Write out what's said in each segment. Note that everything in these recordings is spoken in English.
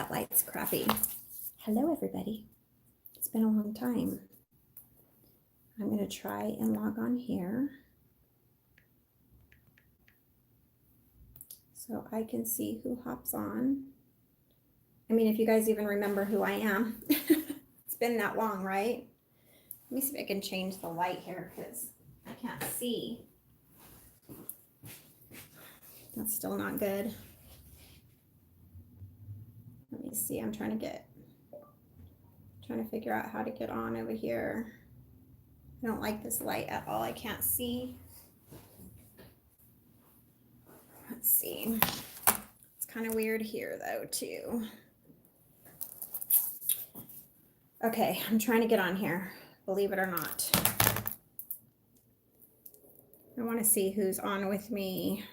that light's crappy. Hello, everybody. It's been a long time. I'm going to try and log on here so I can see who hops on. I mean, if you guys even remember who I am. It's been that long, right? Let me see if I can change the light here because I can't see. That's still not good. Let me see. I'm trying to figure out how to get on over here. I don't like this light at all. I can't see. Let's see. It's kind of weird here though, too. Okay, I'm trying to get on here, believe it or not. I want to see who's on with me.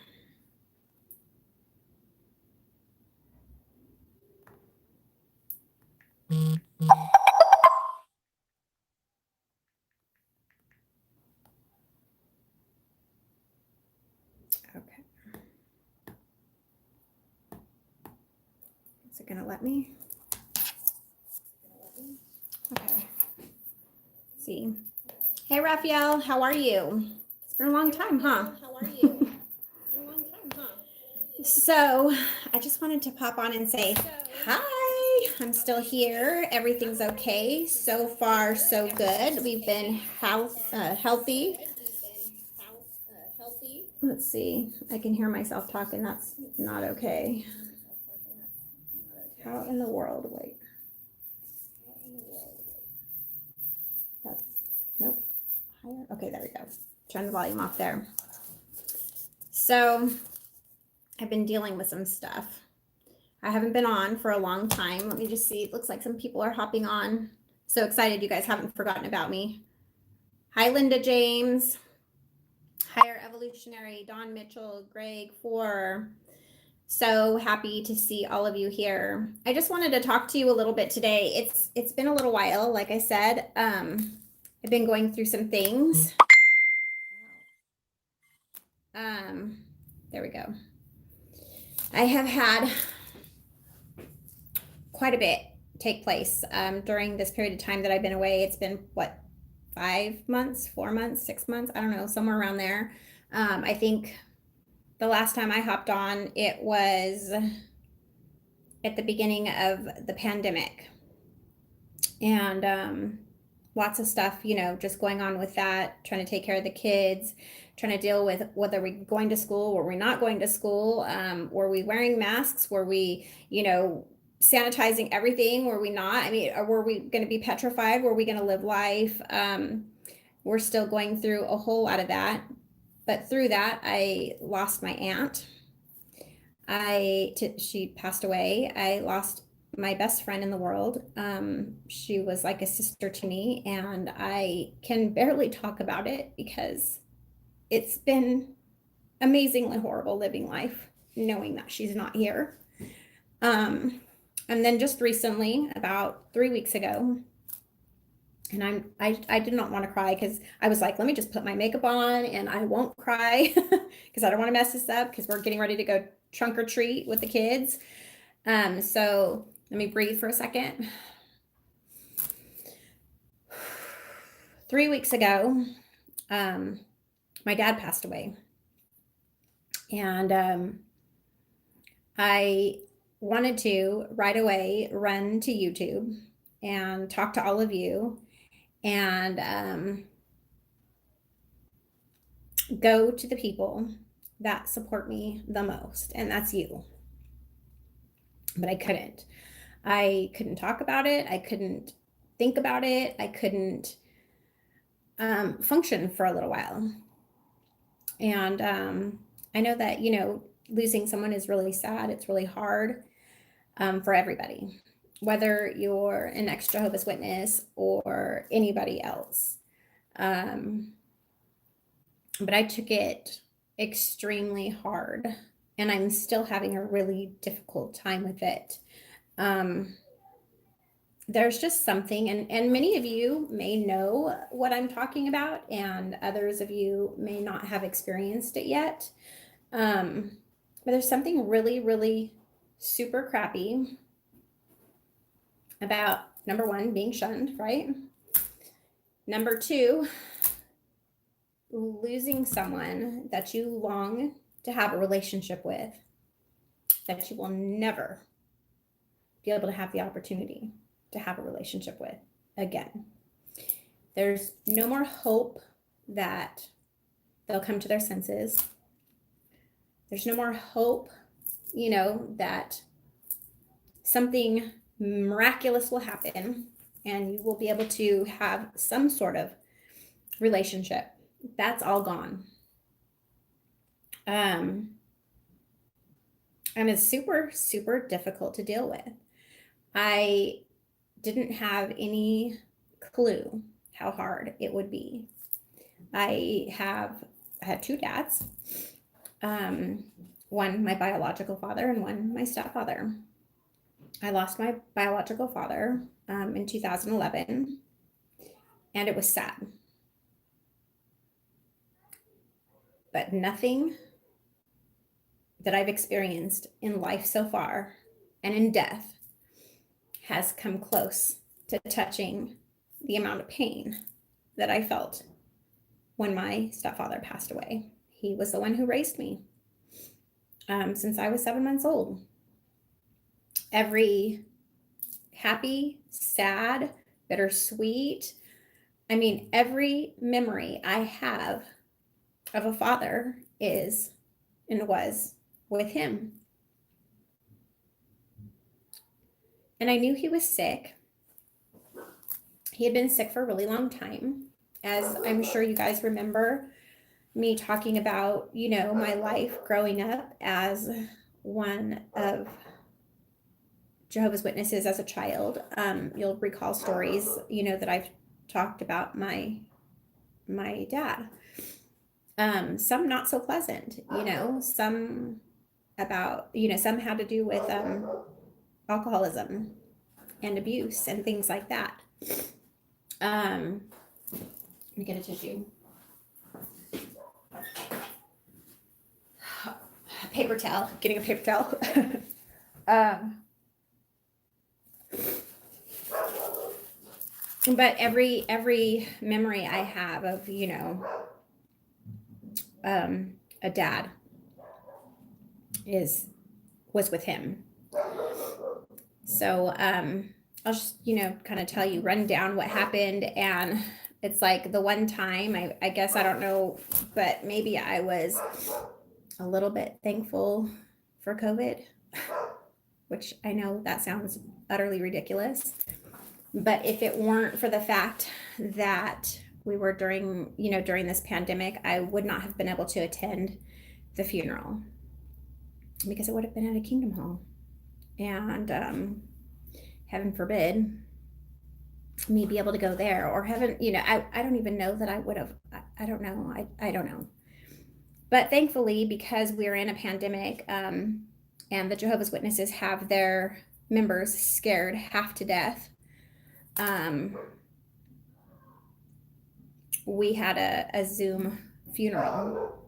Okay. Is it going to let me? Okay. Let's see. Hey, Raphael, how are you? It's been a long time, huh? How are you? A long time, huh? So I just wanted to pop on and say, hi, I'm still here. Everything's okay. So far, so good. We've been healthy. Let's see. I can hear myself talking. That's not okay. How in the world? Wait. That's, nope. Higher. Okay, there we go. Turn the volume off there. So I've been dealing with some stuff. I haven't been on for a long time. Let me just see. It looks like some people are hopping on. So excited you guys haven't forgotten about me. Hi, Linda James. Higher Evolutionary, Don Mitchell, Greg, Four. So happy to see all of you here. I just wanted to talk to you a little bit today. It's been a little while, like I said. I've been going through some things. There we go. I have had quite a bit take place during this period of time that I've been away. It's been what, 5 months, 4 months, 6 months? I don't know, somewhere around there. I think the last time I hopped on, it was at the beginning of the pandemic. And lots of stuff, you know, just going on with that, trying to take care of the kids, trying to deal with whether we're going to school, were we not going to school, were we wearing masks, were we, you know, sanitizing everything, were we not? I mean, were we going to be petrified? Were we going to live life? We're still going through a whole lot of that. But through that, I lost my aunt. She passed away. I lost my best friend in the world. She was like a sister to me, and I can barely talk about it because it's been amazingly horrible living life knowing that she's not here. And then just recently, about 3 weeks ago, and I did not want to cry because I was like, let me just put my makeup on and I won't cry because I don't want to mess this up because we're getting ready to go trunk or treat with the kids. So let me breathe for a second. 3 weeks ago, my dad passed away. And I wanted to right away run to YouTube and talk to all of you and go to the people that support me the most, and that's you. But I couldn't talk about it. I couldn't think about it. I couldn't function for a little while. And I know that, you know, losing someone is really sad. It's really hard for everybody, whether you're an ex-Jehovah's Witness or anybody else. But I took it extremely hard, and I'm still having a really difficult time with it. There's just something, and many of you may know what I'm talking about, and others of you may not have experienced it yet. But there's something really, really super crappy about number one, being shunned, right? Number two, losing someone that you long to have a relationship with, that you will never be able to have the opportunity to have a relationship with again. There's no more hope that they'll come to their senses. There's no more hope, that something miraculous will happen and you will be able to have some sort of relationship. That's all gone. And it's super, super difficult to deal with. I didn't have any clue how hard it would be. I had two dads, one my biological father and one my stepfather. I lost my biological father in 2011, and it was sad. But nothing that I've experienced in life so far and in death has come close to touching the amount of pain that I felt when my stepfather passed away. He was the one who raised me since I was 7 months old. Every happy, sad, bittersweet, every memory I have of a father is and was with him. And I knew he was sick. He had been sick for a really long time, as I'm sure you guys remember me talking about, my life growing up as one of Jehovah's Witnesses as a child. You'll recall stories, that I've talked about my dad. Some not so pleasant, some about, some had to do with alcoholism and abuse and things like that. Let me get a tissue. Paper towel, getting a paper towel. But every memory I have of, a dad was with him. So I'll just, kind of tell you, run down what happened. And it's like the one time, I guess, I don't know, but maybe I was a little bit thankful for COVID, which I know that sounds utterly ridiculous. But if it weren't for the fact that we were during this pandemic, I would not have been able to attend the funeral because it would have been at a Kingdom Hall. And heaven forbid me be able to go there, or heaven, I don't even know that I would have. I don't know. I don't know. But thankfully, because we're in a pandemic, and the Jehovah's Witnesses have their members scared half to death, we had a Zoom funeral.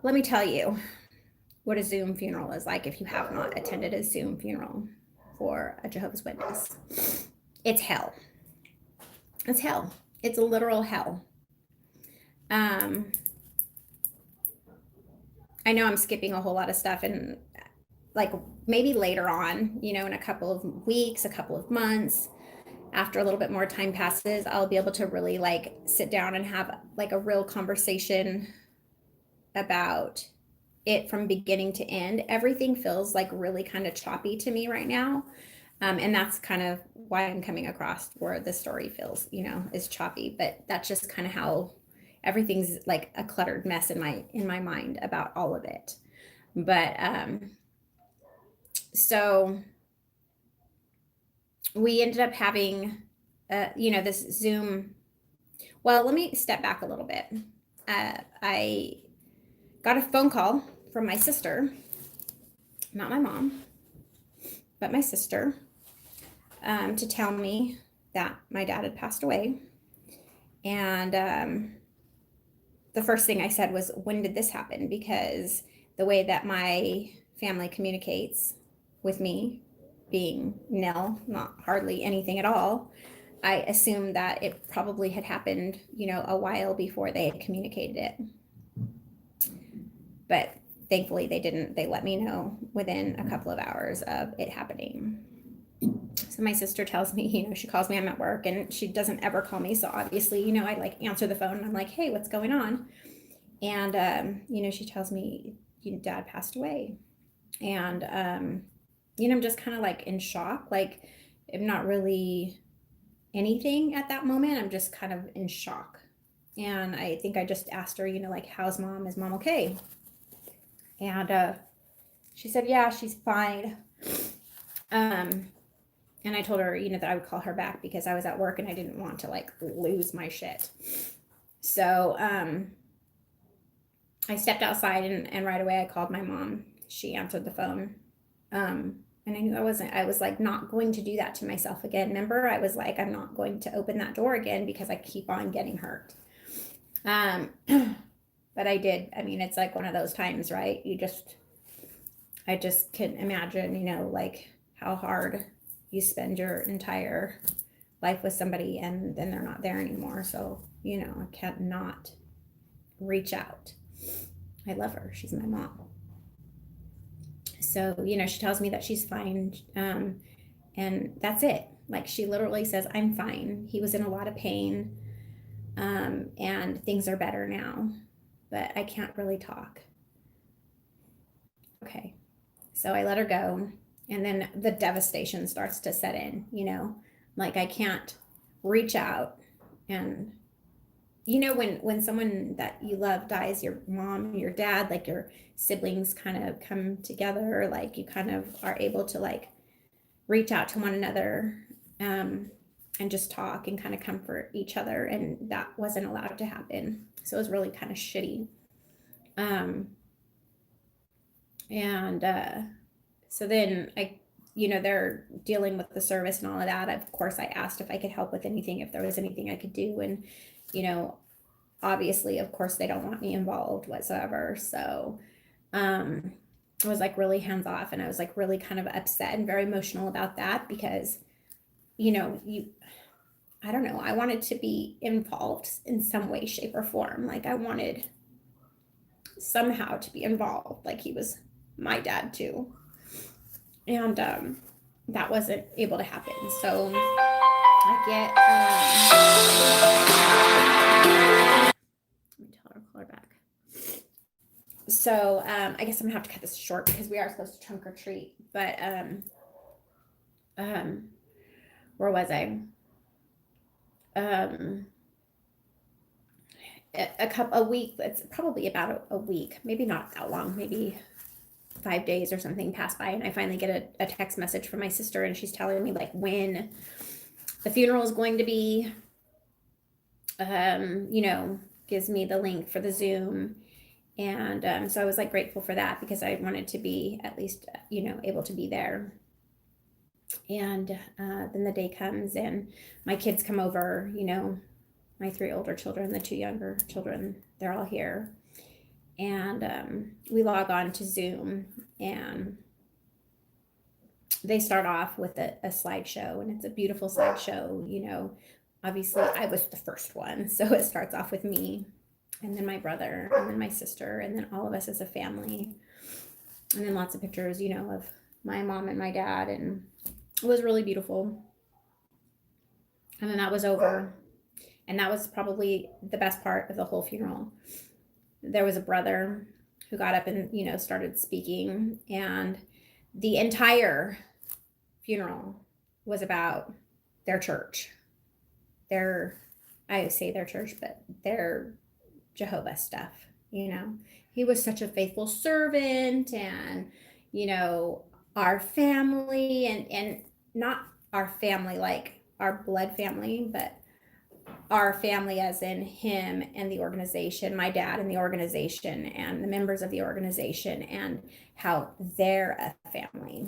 Let me tell you what a Zoom funeral is like if you have not attended a Zoom funeral for a Jehovah's Witness. It's hell. It's hell. It's a literal hell. I know I'm skipping a whole lot of stuff, and like maybe later on, in a couple of weeks, a couple of months, after a little bit more time passes, I'll be able to really like sit down and have like a real conversation about it from beginning to end. Everything feels like really kind of choppy to me right now. And that's kind of why I'm coming across where the story feels, is choppy, but that's just kind of how everything's like a cluttered mess in my mind about all of it. But so we ended up having this Zoom. Well, let me step back a little bit. I got a phone call from my sister, not my mom, but my sister, to tell me that my dad had passed away. And the first thing I said was, when did this happen? Because the way that my family communicates with me being nil, not hardly anything at all, I assumed that it probably had happened, a while before they had communicated it. But thankfully they didn't. They let me know within a couple of hours of it happening. So my sister tells me, she calls me, I'm at work, and she doesn't ever call me. So obviously, I like answer the phone and I'm like, hey, what's going on? And, she tells me, dad passed away. And, I'm just kind of like in shock. Like, I'm not really anything at that moment. I'm just kind of in shock. And I think I just asked her, like, how's mom? Is mom okay? And she said, yeah, she's fine. And I told her, that I would call her back because I was at work and I didn't want to like lose my shit. So I stepped outside and right away I called my mom. She answered the phone. And I knew I was like not going to do that to myself again. Remember, I was like, I'm not going to open that door again because I keep on getting hurt. But I did. I mean, it's like one of those times, right? I just can imagine, like how hard you spend your entire life with somebody and then they're not there anymore. So, I can't not reach out. I love her. She's my mom. So, she tells me that she's fine. And that's it. Like she literally says, I'm fine. He was in a lot of pain. And things are better now, but I can't really talk. Okay. So I let her go. And then the devastation starts to set in, like I can't reach out. And when someone that you love dies, your mom, your dad, like your siblings kind of come together, like you kind of are able to like reach out to one another, and just talk and kind of comfort each other. And that wasn't allowed to happen. So it was really kind of shitty. And so then they're dealing with the service and all of that. Of course, I asked if I could help with anything, if there was anything I could do. And, obviously, of course, they don't want me involved whatsoever. So I was like really hands off, and I was like really kind of upset and very emotional about that because, I don't know, I wanted to be involved in some way, shape, or form. Like I wanted somehow to be involved, like he was my dad too. And that wasn't able to happen. So I get let me tell her, call her back. So I guess I'm gonna have to cut this short because we are supposed to trunk or treat. But where was I? A week. It's probably about a week, maybe not that long, maybe 5 days or something passed by, and I finally get a text message from my sister, and she's telling me like when the funeral is going to be. Gives me the link for the Zoom. And so I was like grateful for that because I wanted to be at least, able to be there. And then the day comes and my kids come over, my 3 older children, the 2 younger children, they're all here. And we log on to Zoom and they start off with a slideshow, and it's a beautiful slideshow. Obviously I was the first one. So it starts off with me and then my brother and then my sister and then all of us as a family. And then lots of pictures, of my mom and my dad. And it was really beautiful. And then that was over. And that was probably the best part of the whole funeral. There was a brother who got up and, started speaking. And the entire funeral was about their church. I say their church, but their Jehovah stuff. He was such a faithful servant, and our family, and not our family like our blood family, but our family as in him and the organization, my dad and the organization and the members of the organization, and how they're a family.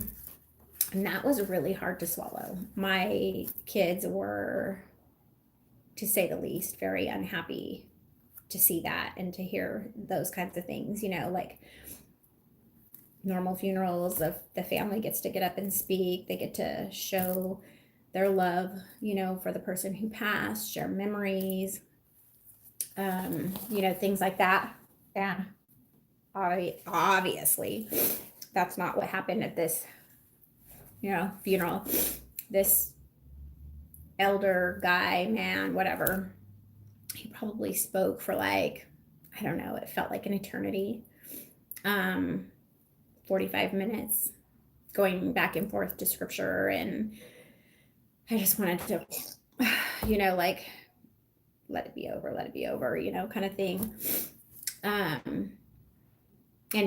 And that was really hard to swallow. My kids were, to say the least, very unhappy to see that and to hear those kinds of things, like normal funerals of the family gets to get up and speak. They get to show their love, for the person who passed, share memories, things like that. And obviously, that's not what happened at this, funeral. This elder guy, man, whatever, he probably spoke for like, I don't know, it felt like an eternity. 45 minutes going back and forth to scripture, and I just wanted to, like, let it be over, kind of thing. And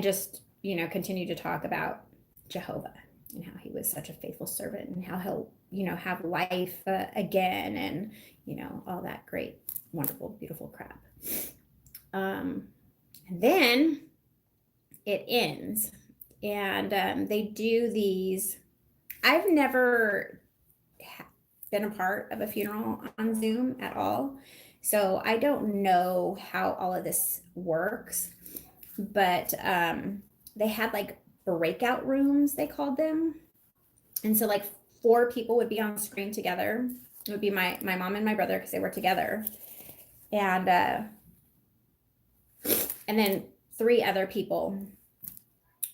just, continue to talk about Jehovah and how he was such a faithful servant and how he'll, have life again, and, all that great, wonderful, beautiful crap. And then it ends, and they do these. I've never been a part of a funeral on Zoom at all, so I don't know how all of this works, but they had like breakout rooms, they called them. And so like 4 people would be on screen together. It would be my mom and my brother, because they were together, and then 3 other people,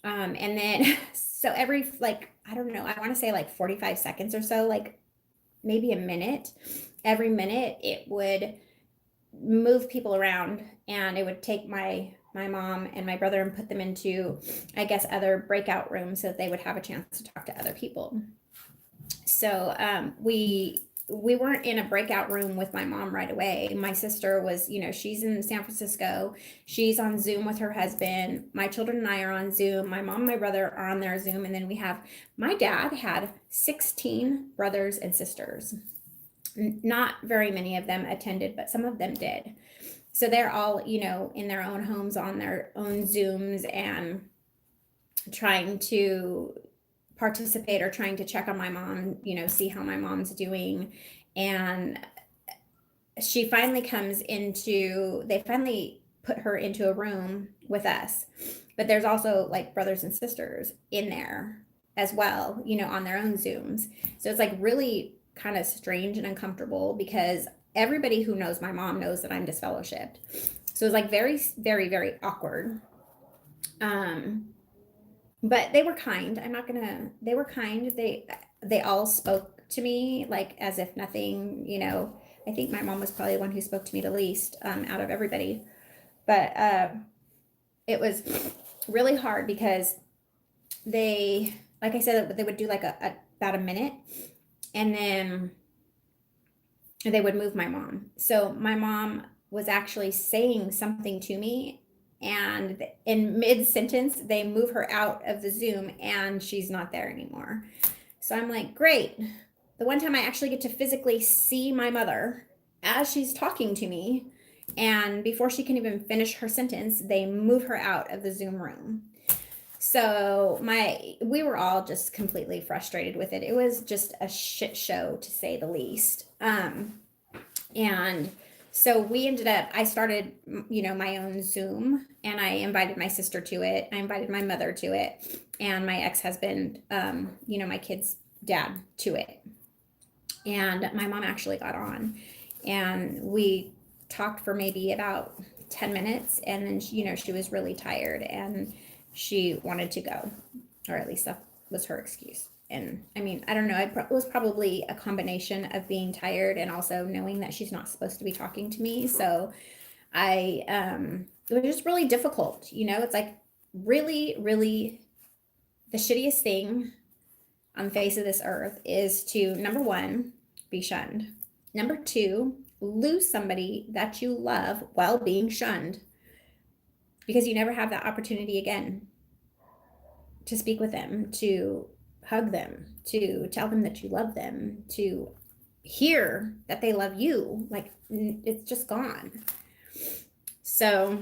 and then so every, like, I don't know, I want to say like 45 seconds or so, like maybe a minute, every minute it would move people around, and it would take my mom and my brother and put them into, I guess, other breakout rooms so that they would have a chance to talk to other people. So we weren't in a breakout room with my mom right away. My sister was, she's in San Francisco. She's on Zoom with her husband. My children and I are on Zoom. My mom and my brother are on their Zoom. And then my dad had 16 brothers and sisters. Not very many of them attended, but some of them did. So they're all, in their own homes on their own Zooms and trying to participate or trying to check on my mom, see how my mom's doing. And she finally they finally put her into a room with us, but there's also like brothers and sisters in there as well, on their own Zooms. So it's like really kind of strange and uncomfortable, because everybody who knows my mom knows that I'm disfellowshipped. So it's like very, very, very awkward. But they were kind. They were kind. They all spoke to me like as if nothing, I think my mom was probably the one who spoke to me the least, out of everybody. But it was really hard, because they, like I said, they would do like about a minute, and then they would move my mom. So my mom was actually saying something to me, and in mid-sentence, they move her out of the Zoom, and she's not there anymore. So I'm like, great. The one time I actually get to physically see my mother as she's talking to me, and before she can even finish her sentence, they move her out of the Zoom room. So we were all just completely frustrated with it. It was just a shit show, to say the least. And so we ended up, I started, my own Zoom, and I invited my sister to it. I invited my mother to it, and my ex-husband, my kid's dad, to it. And my mom actually got on, and we talked for maybe about 10 minutes. And then, she was really tired and she wanted to go, or at least that was her excuse. And I mean, I don't know, it was probably a combination of being tired and also knowing that she's not supposed to be talking to me. So it was just really difficult. It's like really, really the shittiest thing on the face of this earth is to, number 1, be shunned. Number 2, lose somebody that you love while being shunned, because you never have that opportunity again to speak with them, to hug them, to tell them that you love them, to hear that they love you. Like, it's just gone. So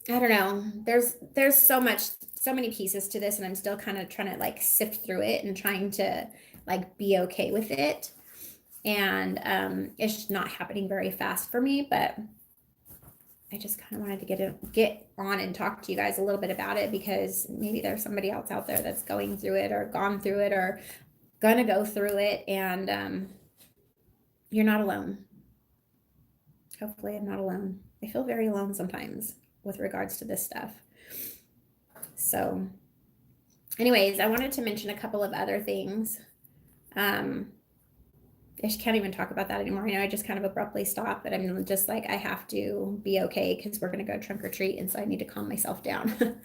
I don't know, there's so many pieces to this, and I'm still kind of trying to like sift through it and trying to like be okay with it. And it's not happening very fast for me, but I just kind of wanted to get on and talk to you guys a little bit about it, because maybe there's somebody else out there that's going through it or gone through it or gonna go through it, and you're not alone. Hopefully I'm not alone. I feel very alone sometimes with regards to this stuff. So anyways, I wanted to mention a couple of other things. I just can't even talk about that anymore. I know I just kind of abruptly stopped, but I'm just like, I have to be okay because we're going to go trunk or treat. And so I need to calm myself down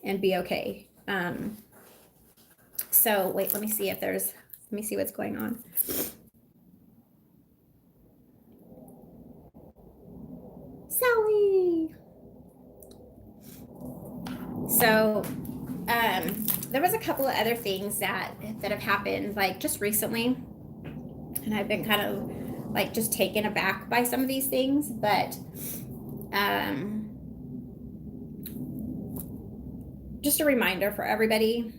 and be okay. So wait, let me see what's going on. Sally. So, there was a couple of other things that have happened like just recently. And I've been kind of like just taken aback by some of these things, but just a reminder for everybody,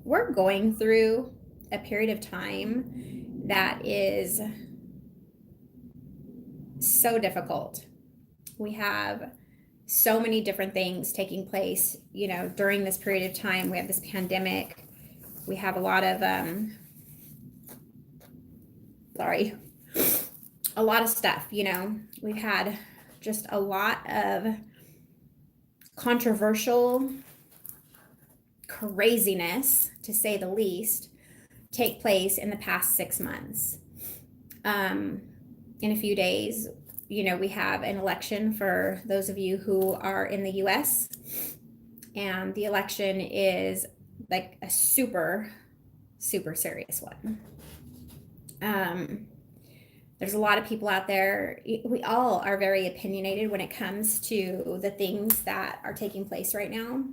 we're going through a period of time that is so difficult. We have so many different things taking place, during this period of time. We have this pandemic. We have a lot of stuff, we've had just a lot of controversial craziness, to say the least, take place in the past 6 months. In a few days, we have an election for those of you who are in the US, and the election is like a super, super serious one. There's a lot of people out there. We all are very opinionated when it comes to the things that are taking place right now.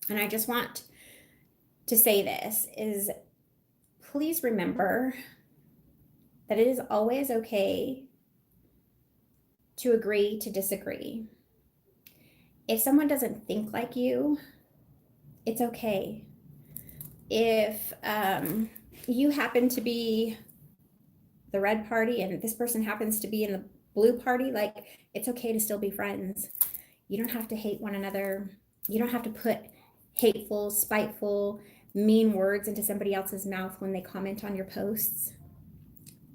And I just want to say this is, please remember that it is always okay to agree to disagree. If someone doesn't think like you, it's okay. If you happen to be the red party and this person happens to be in the blue party, like, it's okay to still be friends. You don't have to hate one another. You don't have to put hateful, spiteful, mean words into somebody else's mouth when they comment on your posts.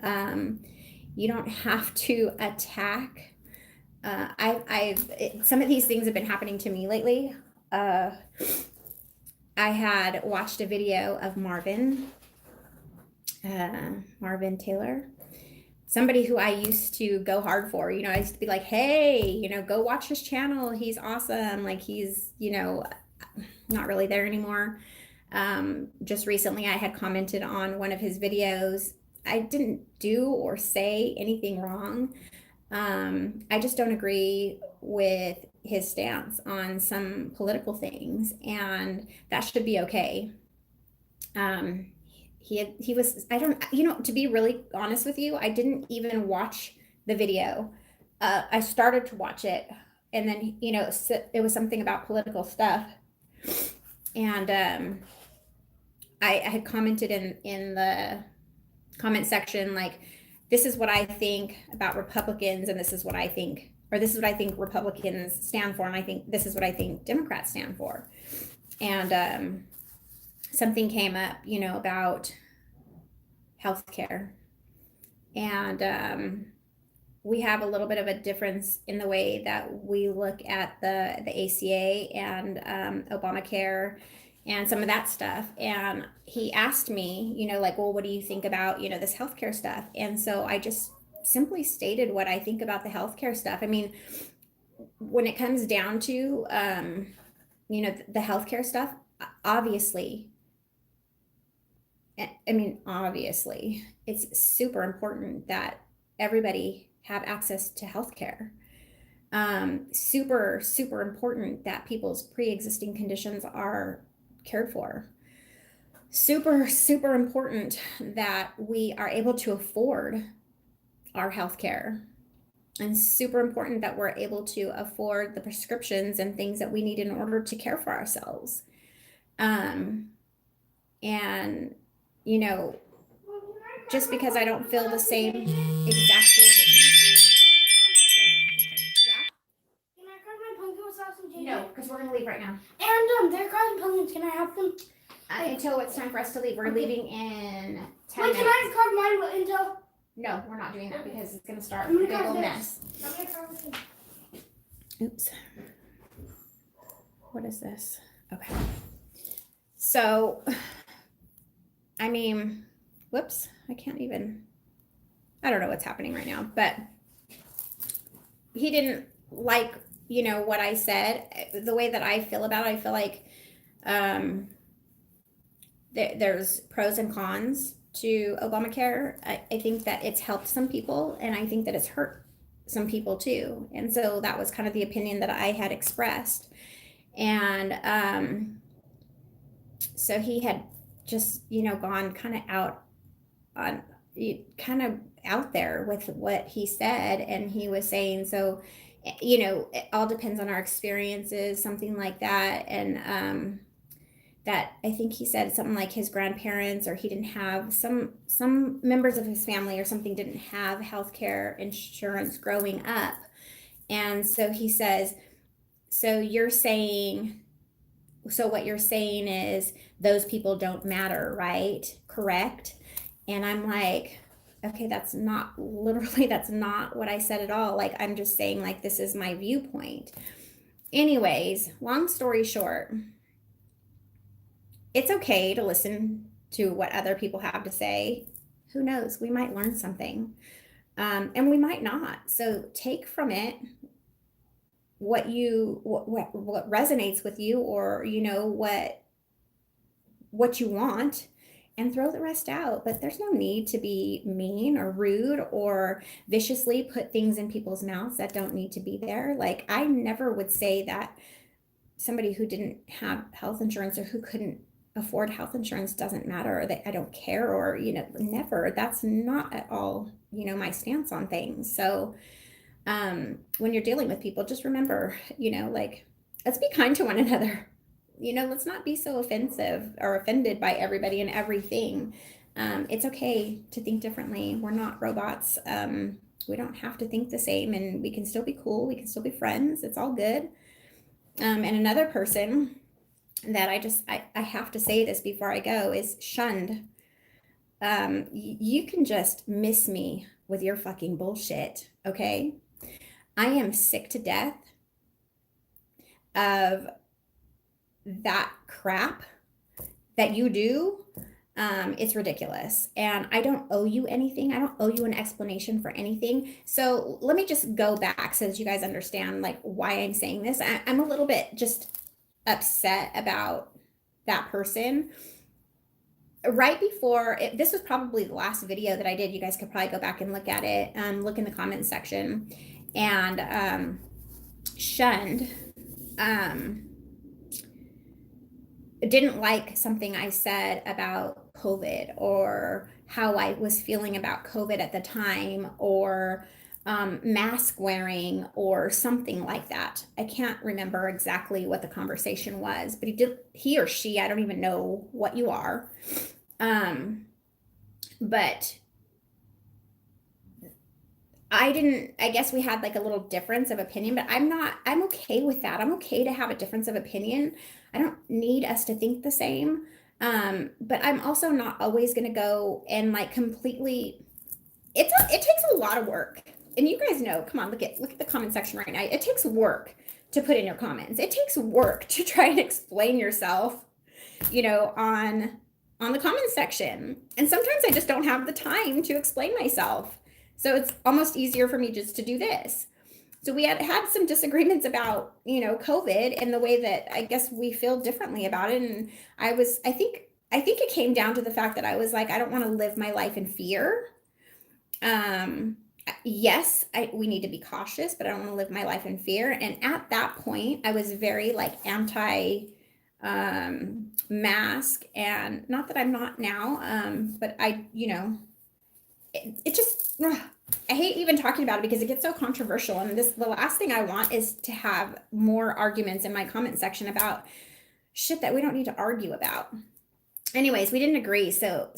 You don't have to attack. Some of these things have been happening to me lately. I had watched a video of Marvin Taylor, somebody who I used to go hard for. I used to be like, hey, go watch his channel. He's awesome. Like, he's, not really there anymore. Just recently I had commented on one of his videos. I didn't do or say anything wrong. I just don't agree with his stance on some political things, and that should be okay. He was, I don't, to be really honest with you, I didn't even watch the video. I started to watch it, and then, it was something about political stuff. And I had commented in the comment section, like, this is what I think about Republicans, and this is what I think, or this is what I think Republicans stand for, and I think this is what I think Democrats stand for. And something came up, about healthcare. And we have a little bit of a difference in the way that we look at the ACA and Obamacare and some of that stuff. And he asked me, like, well, what do you think about, this healthcare stuff? And so I just simply stated what I think about the healthcare stuff. I mean, when it comes down to, the healthcare stuff, obviously, it's super important that everybody have access to healthcare. Super, super important that people's pre-existing conditions are cared for. Super, super important that we are able to afford our healthcare, and super important that we're able to afford the prescriptions and things that we need in order to care for ourselves. And just because I don't feel the same exact way that you do. Yeah. because we're gonna leave right now. And they're causing problems. Can I help them? Until it's time for us to leave. We're leaving in 10 Wait, minutes. can I carve mine until? No, we're not doing that because it's gonna start I'm a gonna big carve old this. mess. I'm gonna carve this. Oops. What is this? Okay. So, I mean, whoops, I don't know what's happening right now, but he didn't like, what I said. The way that I feel about it, I feel like there's pros and cons to Obamacare. I think that it's helped some people, and I think that it's hurt some people too. And so that was kind of the opinion that I had expressed. And so he had just, gone kind of out there with what he said. And he was saying, so, it all depends on our experiences, something like that. And that I think he said something like his grandparents, or he didn't have some members of his family or something didn't have healthcare insurance growing up. And so he says, so what you're saying is those people don't matter, right? Correct? And I'm like, okay, that's not what I said at all. Like, I'm just saying, like, this is my viewpoint. Anyways, long story short, it's okay to listen to what other people have to say. Who knows? We might learn something, and we might not. So take from it what resonates with you, or what you want, and throw the rest out. But there's no need to be mean or rude or viciously put things in people's mouths that don't need to be there. Like, I never would say that somebody who didn't have health insurance or who couldn't afford health insurance doesn't matter, or that I don't care, or never. That's not at all my stance on things. So when you're dealing with people, just remember, like, let's be kind to one another. Let's not be so offensive or offended by everybody and everything. It's okay to think differently. We're not robots. We don't have to think the same, and we can still be cool. We can still be friends. It's all good. And another person that I have to say this before I go is Shunned. You can just miss me with your fucking bullshit, okay? I am sick to death of that crap that you do. It's ridiculous, and I don't owe you anything. I don't owe you an explanation for anything. So let me just go back so that you guys understand, like, why I'm saying this. I'm a little bit just upset about that person. Right before this was probably the last video that I did. You guys could probably go back and look at it, look in the comments section. And Shunned didn't like something I said about COVID, or how I was feeling about COVID at the time, or mask wearing, or something like that. I can't remember exactly what the conversation was, but he or she, I don't even know what you are. But I guess we had like a little difference of opinion, but I'm okay with that. I'm okay to have a difference of opinion. I don't need us to think the same. But I'm also not always going to go and like completely, it takes a lot of work. And you guys know, come on, look at the comment section right now. It takes work to put in your comments. It takes work to try and explain yourself, on the comment section. And sometimes I just don't have the time to explain myself. So it's almost easier for me just to do this. So we had some disagreements about, COVID, and the way that I guess we feel differently about it. And I think it came down to the fact that I was like, I don't want to live my life in fear. Yes, we need to be cautious, but I don't want to live my life in fear. And at that point, I was very like anti mask, and not that I'm not now, but it just, I hate even talking about it because it gets so controversial. And the last thing I want is to have more arguments in my comment section about shit that we don't need to argue about. Anyways, we didn't agree. So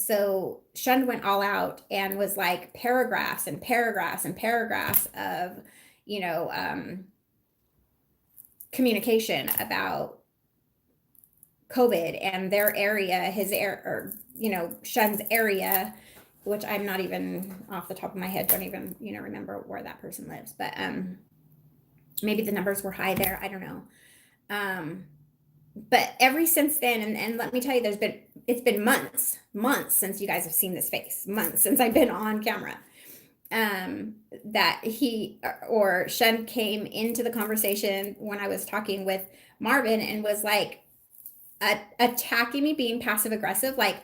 Shunned went all out and was like paragraphs and paragraphs and paragraphs of, communication about COVID and their area, his air, or, Shun's area, which I'm not even off the top of my head, don't even, remember where that person lives, but, maybe the numbers were high there. I don't know. But ever since then, and let me tell you, it's been months since you guys have seen this face, months since I've been on camera. That he or Shun came into the conversation when I was talking with Marvin and was like attacking me, being passive aggressive, like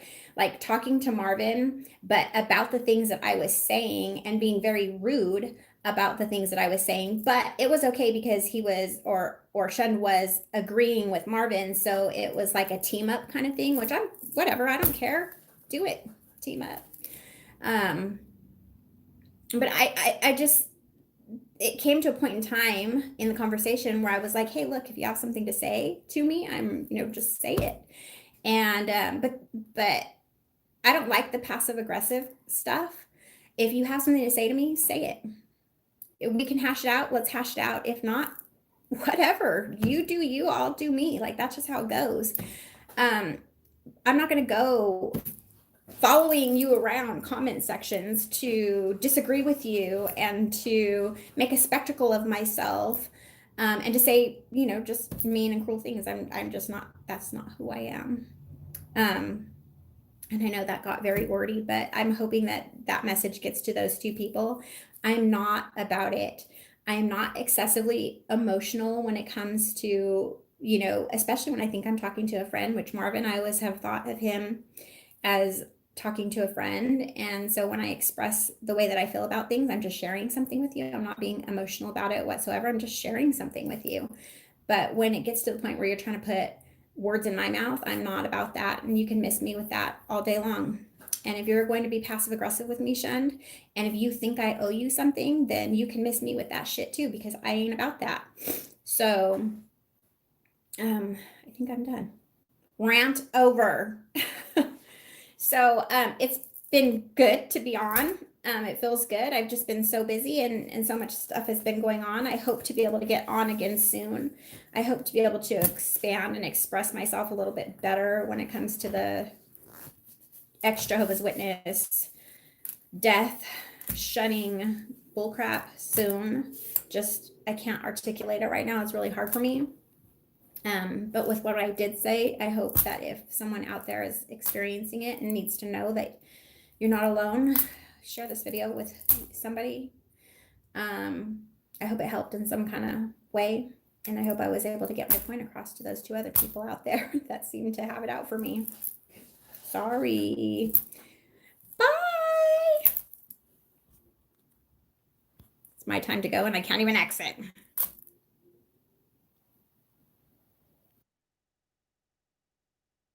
talking to Marvin, but about the things that I was saying and being very rude about the things that I was saying. But it was okay because he was, or Shun was agreeing with Marvin, so it was like a team up kind of thing, which I'm whatever, I don't care, do it, team up. But I just, it came to a point in time in the conversation where I was like, hey, look, if you have something to say to me, I'm, just say it. And but I don't like the passive aggressive stuff. If you have something to say to me, say it. We can hash it out. Let's hash it out. If not, whatever. You do you, I'll do me. Like, that's just how it goes. I'm not going to go following you around comment sections to disagree with you and to make a spectacle of myself, and to say, just mean and cruel things. I'm just not, that's not who I am. And I know that got very wordy, but I'm hoping that that message gets to those two people. I'm not about it. I am not excessively emotional when it comes to, especially when I think I'm talking to a friend, which Marvin, I always have thought of him as talking to a friend. And so when I express the way that I feel about things, I'm just sharing something with you. I'm not being emotional about it whatsoever. I'm just sharing something with you. But when it gets to the point where you're trying to put words in my mouth, I'm not about that. And you can miss me with that all day long. And if you're going to be passive aggressive with me, Shund, and if you think I owe you something, then you can miss me with that shit too, because I ain't about that. So, I think I'm done. Rant over. So, it's been good to be on. It feels good. I've just been so busy and so much stuff has been going on. I hope to be able to get on again soon. I hope to be able to expand and express myself a little bit better when it comes to the ex-Jehovah's Witness, death, shunning, bullcrap soon. Just, I can't articulate it right now. It's really hard for me. But with what I did say, I hope that if someone out there is experiencing it and needs to know that you're not alone, share this video with somebody. I hope it helped in some kind of way. And I hope I was able to get my point across to those two other people out there that seem to have it out for me. Sorry. Bye. It's my time to go and I can't even exit.